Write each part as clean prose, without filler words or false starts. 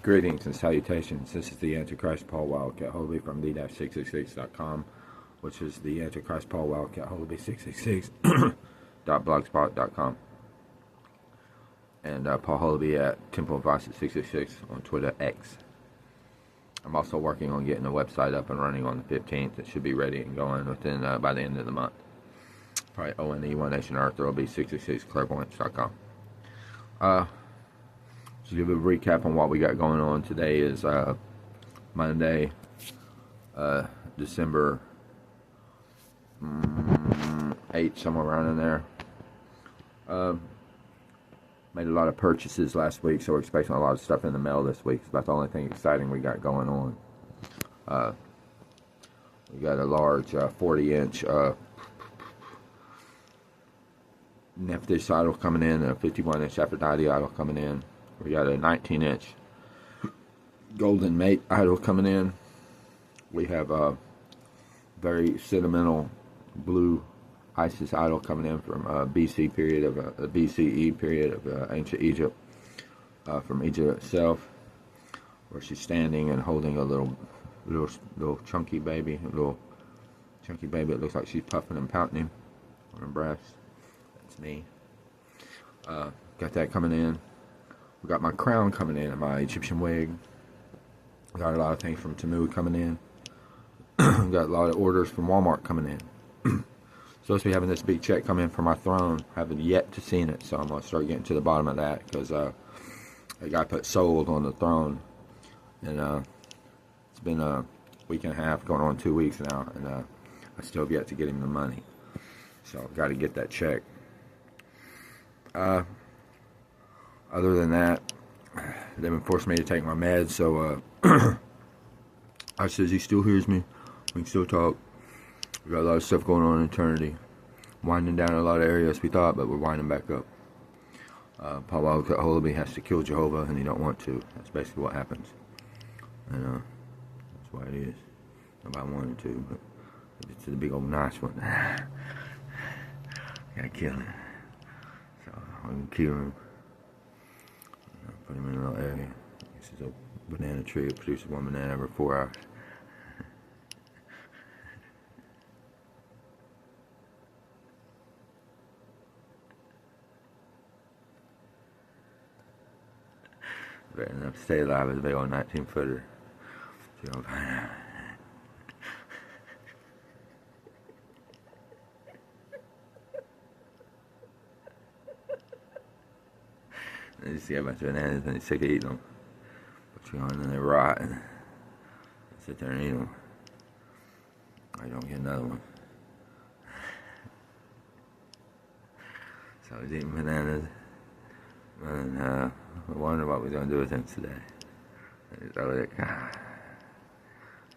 Greetings and salutations. This is the Antichrist Paul Wildcat Holby from the-666.com, which is the Antichrist Paul Wildcat Holby 666.blogspot.com. And Paul Holby at Temple of Vice at 666 on Twitter X. I'm also working on getting the website up and running on the 15th. It should be ready and going within by the end of the month. Probably ONE, One Nation Earth. There will be 666clairvoyance.com. To give a recap on what we got going on, today is Monday, December 8th, somewhere around in there. Made a lot of purchases last week, so we're expecting a lot of stuff in the mail this week. It's about the only thing exciting we got going on. We got a large 40-inch Nephthys idol coming in, and a 51-inch Aphrodite idol coming in. We got a 19-inch Golden Mate idol coming in. We have a very sentimental blue Isis idol coming in from BC period of BCE period of ancient Egypt, from Egypt itself, where she's standing and holding a little chunky baby, It looks like she's puffing and pouting on her breast. That's me. Got that coming in. We got my crown coming in and my Egyptian wig. Got a lot of things from Tamu coming in. Got a lot of orders from Walmart coming in. Supposed to be having this big check come in for my throne. Haven't yet to seen it, so I'm going to start getting to the bottom of that, because a guy put sold on the throne. And it's been a week and a half, going on 2 weeks now, and I still have yet to get him the money. So I've got to get that check. Other than that, they've been forcing me to take my meds, so I says he still hears me. We can still talk. We got a lot of stuff going on in eternity. Winding down a lot of areas we thought, but we're winding back up. Paul Wildcat Holby has to kill Jehovah, and he don't want to. That's basically what happens. And that's why it is. Nobody wanted to, but if it's the big old nice one, gotta kill him. So I can kill him. Put him in a little area. This is a banana tree. It produces one banana every 4 hours. Better enough to stay alive as a big old 19-footer. You see a bunch of bananas and you're sick of eating them. Put you on and they rot, and sit there and eat them. Or you don't get another one. So I was eating bananas, and I wonder what we're going to do with them today.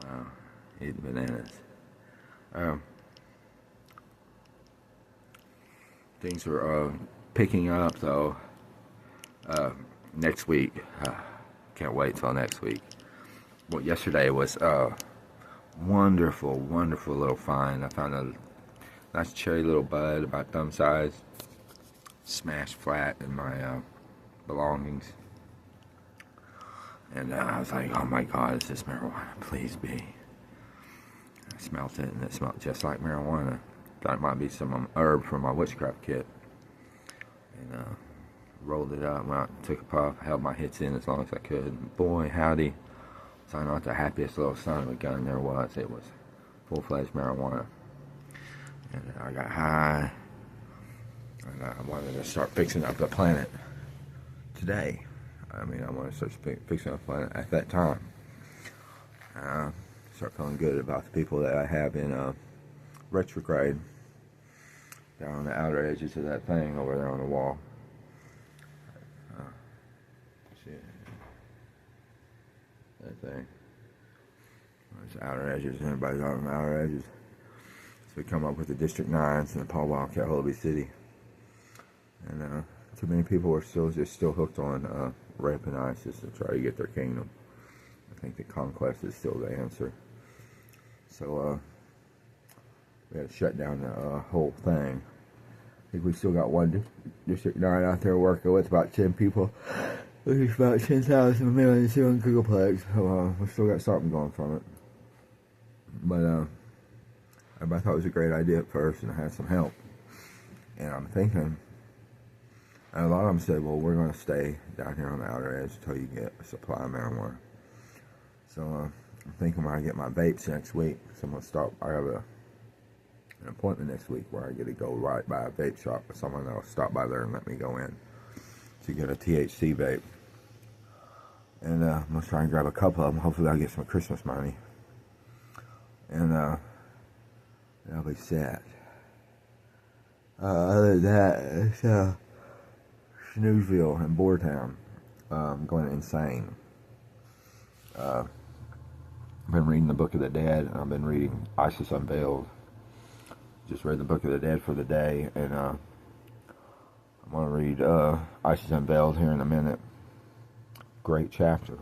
Wow, eating bananas. Things are picking up, though. Next week, can't wait till next week. Well, yesterday was wonderful little find. I found a nice cherry little bud about thumb size, smashed flat in my belongings, and I was like, oh my God, is this marijuana? Please be. I smelled it, and it smelled just like marijuana. Thought it might be some herb from my witchcraft kit, and rolled it up, went out and took a puff, held my hits in as long as I could, and boy howdy, was I not the happiest little son of a gun there was. It was full-fledged marijuana, and I got high, and I wanted to start fixing up the planet today. I mean, I want to start fixing up the planet at that time. Start feeling good about the people that I have in retrograde, down on the outer edges of that thing over there on the wall. That thing. It's outer edges. Everybody's on the outer edges. So we come up with the District 9s in the Paul Wildcat Holby City. And too many people are still hooked on raping ISIS to try to get their kingdom. I think the conquest is still the answer. So we had to shut down the whole thing. I think we still got one District 9 out there working with about 10 people. which is about 10,000 million gigaplex. We still got something going from it. But everybody thought it was a great idea at first, and I had some help. And I'm thinking, and a lot of them said, well, we're going to stay down here on the outer edge until you get a supply of marijuana. So I'm thinking when I get my vapes next week, so I'm going to stop. I have an appointment next week where I get to go right by a vape shop with someone that'll stop by there and let me go in to get a THC vape. And I'm going to try and grab a couple of them. Hopefully I'll get some Christmas money. And that'll be sad. Other than that, it's Snoozeville and Boartown. Going insane. I've been reading the Book of the Dead, and I've been reading ISIS Unveiled. Just read the Book of the Dead for the day, and I'm going to read ISIS Unveiled here in a minute. Great chapter.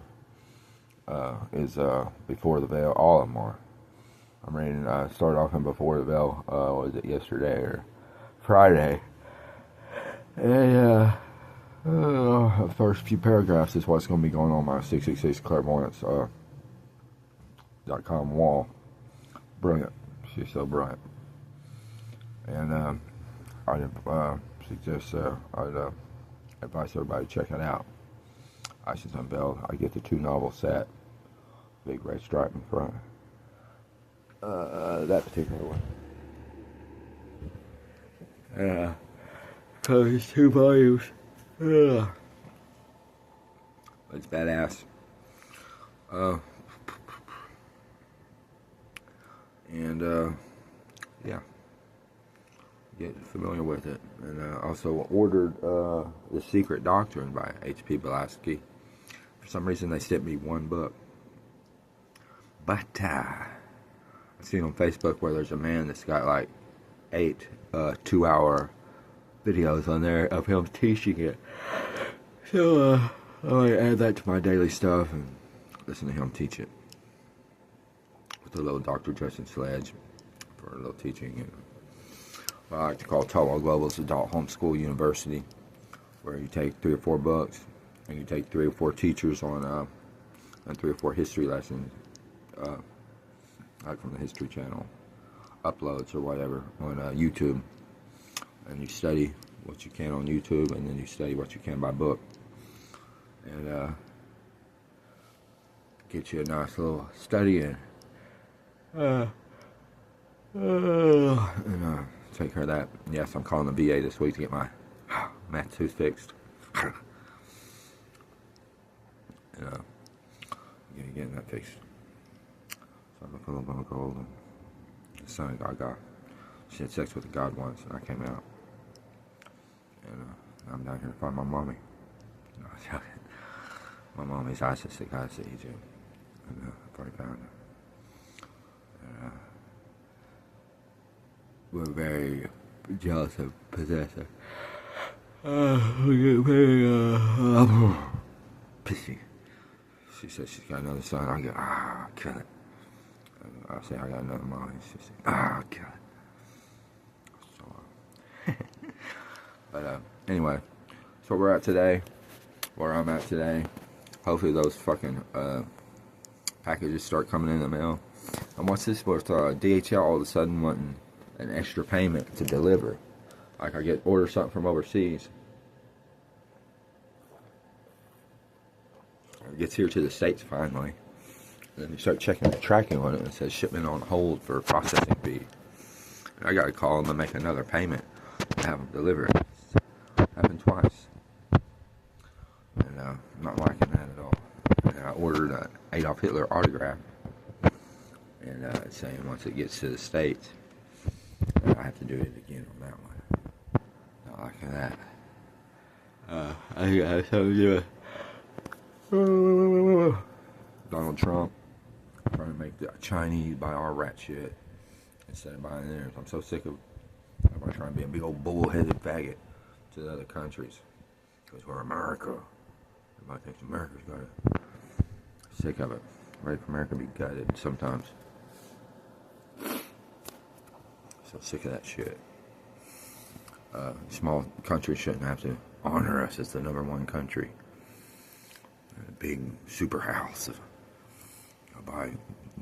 Is Before the Veil. All of them are. I'm reading, started off in Before the Veil, was it yesterday or Friday? And the first few paragraphs is what's going to be going on my 666clairvoyance.com wall. Brilliant. She's so brilliant. And I'd suggest, I'd advise everybody to check it out. ISIS Unveiled. I get the 2 novel set. Big red stripe in front. That particular one. Covers 2 volumes. It's badass. Yeah. Get familiar with it. And also ordered The Secret Doctrine by H.P. Blavatsky. For some reason they sent me 1 book. But I've seen on Facebook where there's a man that's got like 8 2-hour videos on there of him teaching it. So I might add that to my daily stuff and listen to him teach it. With a little Dr. Justin Sledge for a little teaching. And what I like to call Total Global's Adult Homeschool University, where you take 3 or 4 books and you take 3 or 4 teachers on and 3 or 4 history lessons, like from the History Channel, uploads or whatever on YouTube, and you study what you can on YouTube, and then you study what you can by book, and get you a nice little study in, and take care of that. Yes, I'm calling the VA this week to get my math tooth fixed. Getting that fixed. So I'm a little bit gold, and the son God got. She had sex with a god once, and I came out. And I'm down here to find my mommy. No, I'm joking. My mommy's ISIS that got to Egypt. And I've already found her. And, we're very jealous of possessor. We get very pissy. She says she's got another son. I go, kill it. I say I got another mommy. She says, kill it. So, but anyway, so we're at today. Where I'm at today. Hopefully those fucking packages start coming in the mail. And what's this with DHL all of a sudden wanting an extra payment to deliver? Like I order something from overseas. It gets here to the States finally. And then you start checking the tracking on it, and it says shipment on hold for processing fee. And I got to call them and make another payment and have them deliver it. Happened twice. And I'm not liking that at all. And I ordered an Adolf Hitler autograph. And it's saying once it gets to the States, I have to do it again on that one. Not liking that. I got something to do. Donald Trump trying to make the Chinese buy our rat shit instead of buying theirs. I'm so sick of everybody trying to be a big old bull-headed faggot to the other countries. Because we're America. Everybody thinks America's got it. Sick of it. Ready for America to be gutted sometimes. So sick of that shit. Small countries shouldn't have to honor us as the #1 country. big super house. I'll buy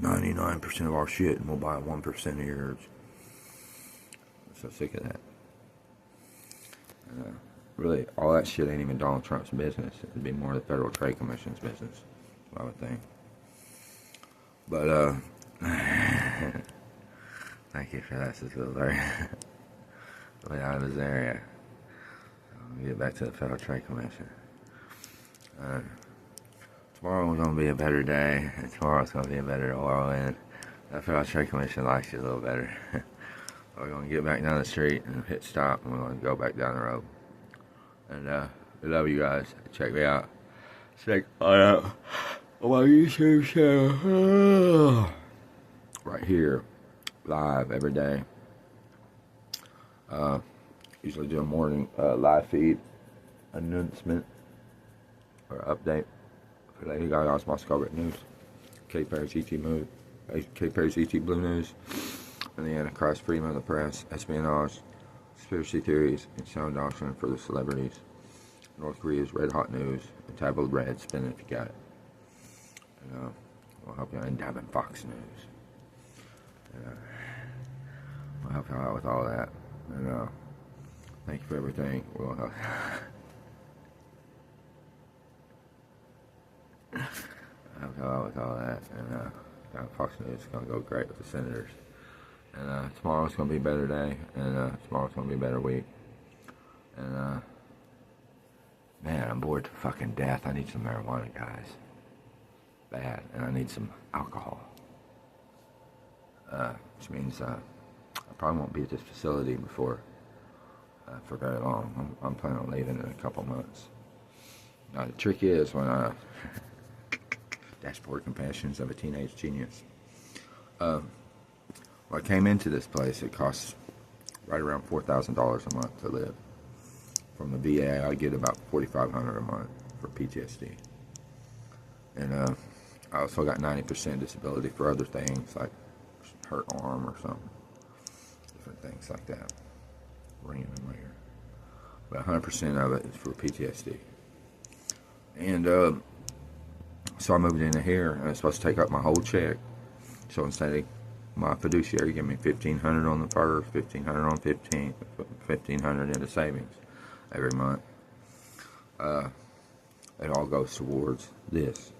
99% of our shit and we'll buy 1% of yours. I'm so sick of that. Really, all that shit ain't even Donald Trump's business. It'd be more the Federal Trade Commission's business, I would think. But, thank you for that, Sister Larry. Way out of his area. I'll get back to the Federal Trade Commission. Tomorrow's going to be a better day, and tomorrow's going to be a better whirlwind. The Federal Trade Commission likes you a little better. We're going to get back down the street and hit stop, and we're going to go back down the road. And I love you guys. Check me out. Check out on my YouTube channel. Right here, live every day. Usually do a morning live feed announcement or update for Lady Gaga's Moscow Red News, Katy Perry's ET Blue News, and the Antichrist, Freedom of the Press, espionage, conspiracy theories, and sound doctrine for the celebrities, North Korea's Red Hot News, and Tabloid Red, spin it if you got it. And we'll help you out in Dabin Fox News. And, we'll help you out with all that. And thank you for everything. We'll help. I'll help you out with all that. And Fox News is going to go great with the senators. And tomorrow's going to be a better day. And tomorrow's going to be a better week. And man, I'm bored to fucking death. I need some marijuana, guys. Bad. And I need some alcohol. Which means I probably won't be at this facility before for very long. I'm planning on leaving in a couple months. Now the trick is when Dashboard Confessions of a Teenage Genius. When I came into this place, it costs right around $4,000 a month to live. From the VA, I get about $4,500 a month for PTSD. And I also got 90% disability for other things like hurt arm or something. Different things like that. Ringing in my ear. But 100% of it is for PTSD. And so I moved into here, and it's supposed to take up my whole check. So instead of my fiduciary give me $1,500 on the first, $1,500 on 15th, $1,500 into savings every month. It all goes towards this.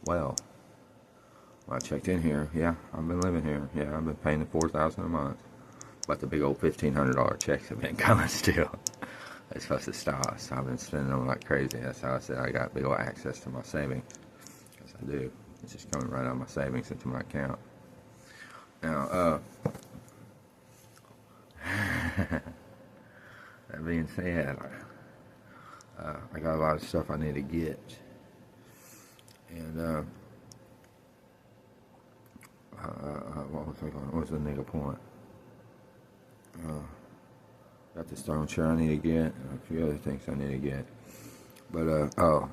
Well, when I checked in here, yeah, I've been living here. Yeah, I've been paying the $4,000 a month. But the big old $1,500 checks have been coming still. It's supposed to stop, so I've been spending them like crazy. That's how I said I got big old access to my savings. Because I do. It's just coming right out of my savings into my account. Now, that being said, I got a lot of stuff I need to get. And, what was the nigga point? Got the stone chair I need to get, and a few other things I need to get. But, so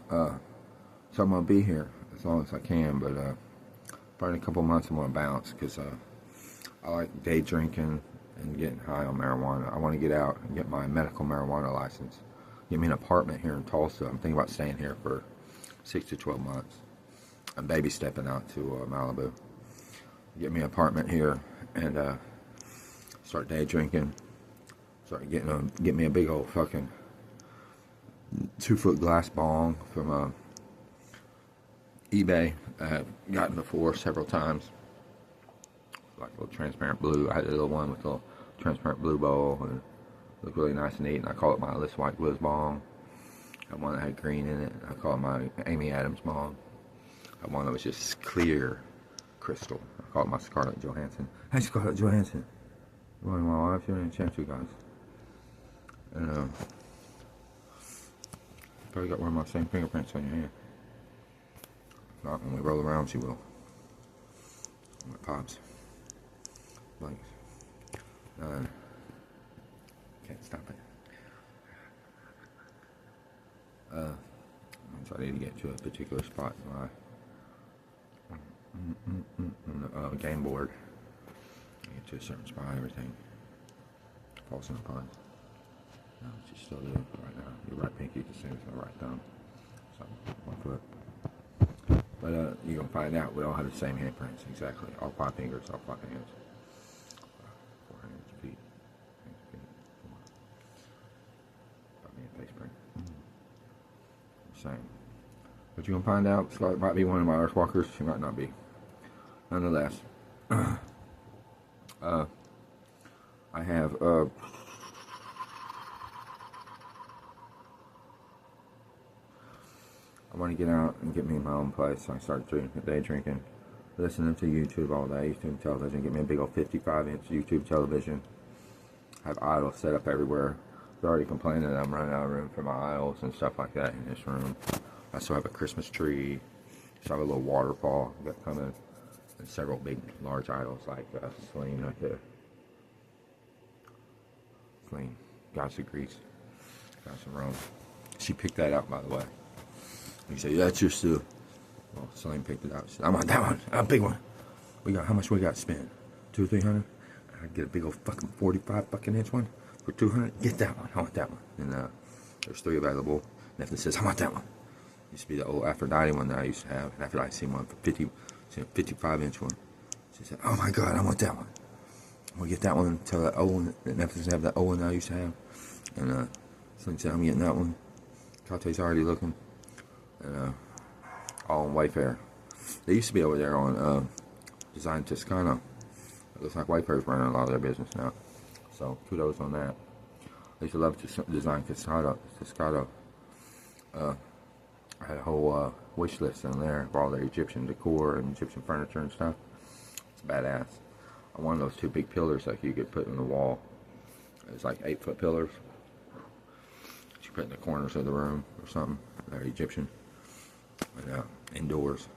I'm going to be here as long as I can, but, probably in a couple months I'm going to bounce, because, I like day drinking and getting high on marijuana. I want to get out and get my medical marijuana license. Get me an apartment here in Tulsa. I'm thinking about staying here for 6 to 12 months. I'm baby stepping out to Malibu. Get me an apartment here and start day drinking. Start get me a big old fucking 2-foot glass bong from eBay. I've gotten before several times. Like a little transparent blue. I had a little one with a little transparent blue bowl, and it looked really nice and neat. And I call it my Alice White Blues bong. I had one that had green in it. I call it my Amy Adams bong. I had one that was just clear crystal. I call it my Scarlett Johansson. Hey, Scarlett Johansson. You want my wife? You want to chance you guys? And probably got one of my same fingerprints on your hand. If not, when we roll around, she will. My pops. Blanks. 9. Can't stop it. So I need to get to a particular spot on the game board. Get to a certain spot, everything falls in upon. No, she's still doing it right now. Your right pinky is the same as my right thumb. So, 1 foot. But you're going to find out we all have the same handprints, exactly. All 5 fingers, all 5 hands. 4 hands, feet, Got me a face print. Same. But you're going to find out Scarlett might be one of my Earthwalkers. She might not be. Nonetheless, I have I want to get out and get me my own place. So I started day drinking, listening to YouTube all day, YouTube television. Get me a big old 55-inch YouTube television. Have idols set up everywhere. They're already complaining that I'm running out of room for my idols and stuff like that in this room. I still have a Christmas tree. So I have a little waterfall got coming, and several big, large idols like Celine right there. Celine, Gods of Greece, Gods of Rome. She picked that out, by the way. You say, that's your stuff. Well, Celine picked it out. She said, I want that one, a big one. How much we got to spend? 200 or 300? I get a big old fucking 45 fucking inch one for 200. Get that one. I want that one. And there's 3 available. And if it says, I want that one. Used to be the old Aphrodite one that I used to have. And Aphrodite seen one for 55-inch one. She said, oh my God, I want that one. I'm gonna get that one. Tell that old one. And if it have that old one that I used to have. And Celine said, I'm getting that one. Kate's already looking. And all on Wayfair. They used to be over there on Design Toscano. It looks like Wayfair's running a lot of their business now. So kudos on that. I used to love to Design Toscano. I had a whole wish list in there of all their Egyptian decor and Egyptian furniture and stuff. It's badass. I wanted those 2 big pillars like you could put in the wall. It's like 8-foot pillars. You put in the corners of the room or something. They're Egyptian. And indoors.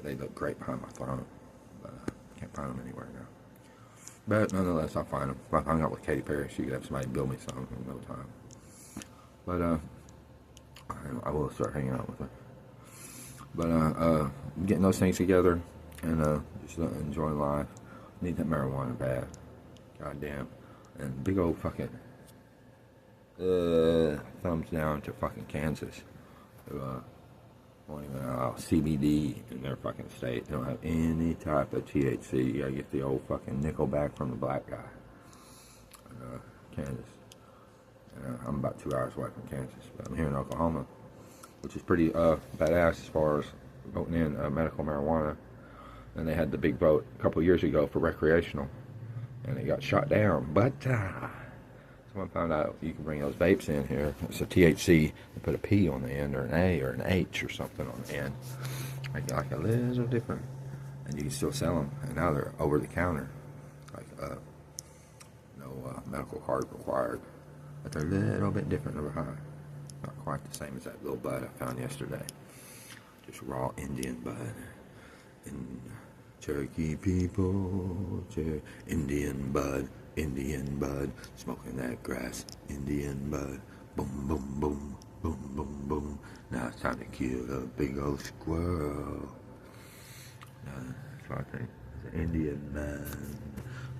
They look great behind my throne. But I can't find them anywhere now. But nonetheless, I'll find them. If I hung out with Katy Perry, she could have somebody build me some in no time. But I will start hanging out with her. But getting those things together and just enjoying life. Need that marijuana bad. Goddamn. And big old fucking thumbs down to fucking Kansas. Who won't even allow CBD in their fucking state. They don't have any type of THC. You gotta get the old fucking nickel back from the black guy. And, Kansas. I'm about 2 hours away from Kansas, but I'm here in Oklahoma, which is pretty badass as far as voting in medical marijuana. And they had the big vote a couple years ago for recreational, and it got shot down. But someone found out you can bring those vapes in here. It's a THC. They put a P on the end, or an A, or an H, or something on the end. Make it like a little different, and you can still sell them. And now they're over the counter, like no medical card required. But they're a little bit different over high. Not quite the same as that little bud I found yesterday. Just raw Indian bud. And Cherokee people, Indian bud, smoking that grass, Indian bud, boom, boom, boom, boom, boom, boom. Now it's time to kill a big old squirrel. That's what I think. It's an Indian man.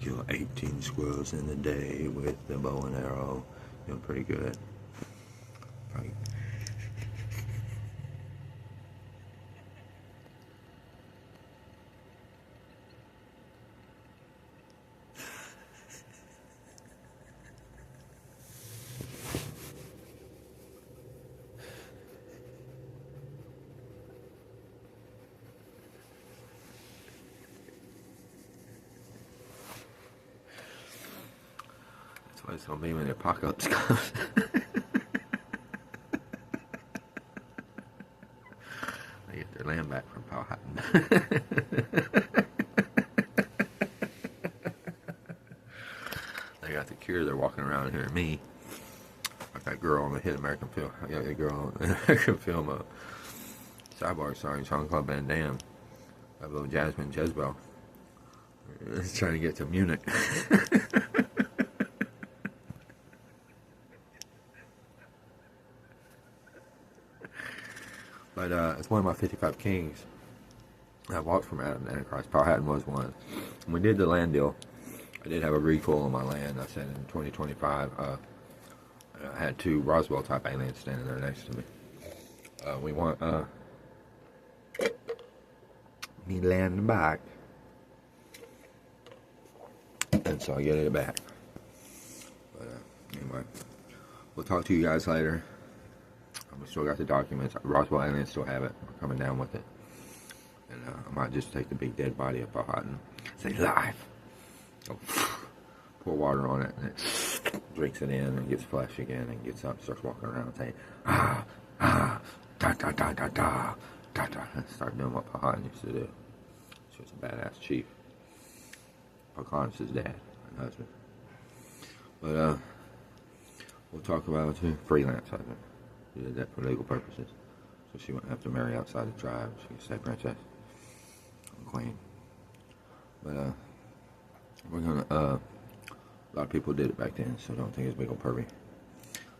Kill 18 squirrels in a day with the bow and arrow. Doing pretty good. Probably. That's what it's gonna be when the apocalypse comes. They get their land back from Powhatten. They got the cure. They're walking around here. Me, like that girl on the hit American film. I got that girl on the American film. Sidebar starring Jean-Claude Van Damme. That little Jasmine Jezebel. It's trying to get to Munich. But it's one of my 55 kings. I walked from Adam to Antichrist. Powhatten was one. When we did the land deal, I did have a recall on my land. I said in 2025, I had 2 Roswell type aliens standing there next to me. We want me land back. And so I get it back. But anyway, we'll talk to you guys later. We still got the documents. Roswell aliens still have it. We're coming down with it. And I might just take the big dead body of Powhatten. Say live. So, pour water on it, and it drinks it in and gets flesh again, and gets up, starts walking around and saying, ah, ah, da da da da da da da. And start doing what Powhatten used to do. She was a badass chief. Pocahontas' dad and husband. But we'll talk about it. Freelance husband. She did that for legal purposes, so she wouldn't have to marry outside the tribe. She could stay princess and queen. But we're gonna. A lot of people did it back then, so don't think it's big old pervy.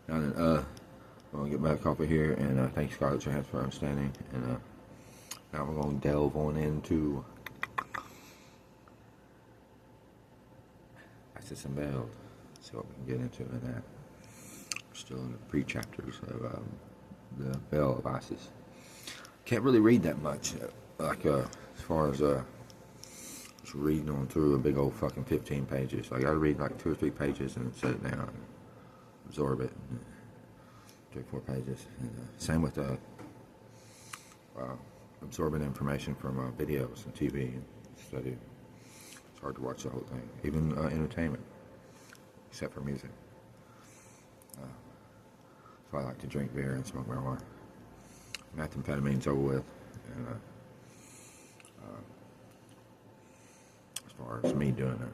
Now then, we're gonna get back off of here, and thank you, Scarlett Johansson, for understanding. And now we're gonna delve on into Isis Unveiled. See what we can get into in that. We're still in the pre-chapters of the Veil of Isis. Can't really read that much, like as far as just reading on through a big old fucking 15 pages. So I gotta read like 2 or 3 pages and then set it down and absorb it. 3 or 4 pages. And, same with absorbing information from videos and TV and study. It's hard to watch the whole thing, even entertainment, except for music. So I like to drink beer and smoke marijuana. Methamphetamine's over with. And as far as me doing it,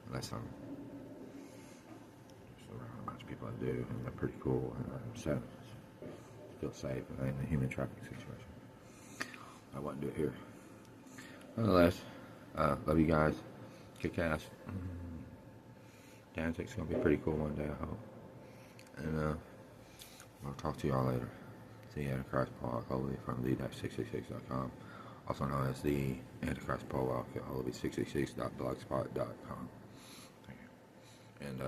unless I'm just around a bunch of people that do, and they're pretty cool, and I'm so feel safe in the human trafficking situation. I wouldn't do it here. Nonetheless, love you guys. Kick ass. Danzig's gonna be pretty cool one day, I hope. And I'll talk to y'all later. See you, Antichrist Paul Holy from the-666.com, also known as the Antichrist Paul Holy 666.blogspot.com. Thank you. And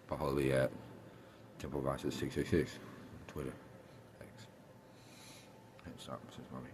Paul Holy at Temple Vices 666 Twitter. Thanks. Hey, stop, this is mommy.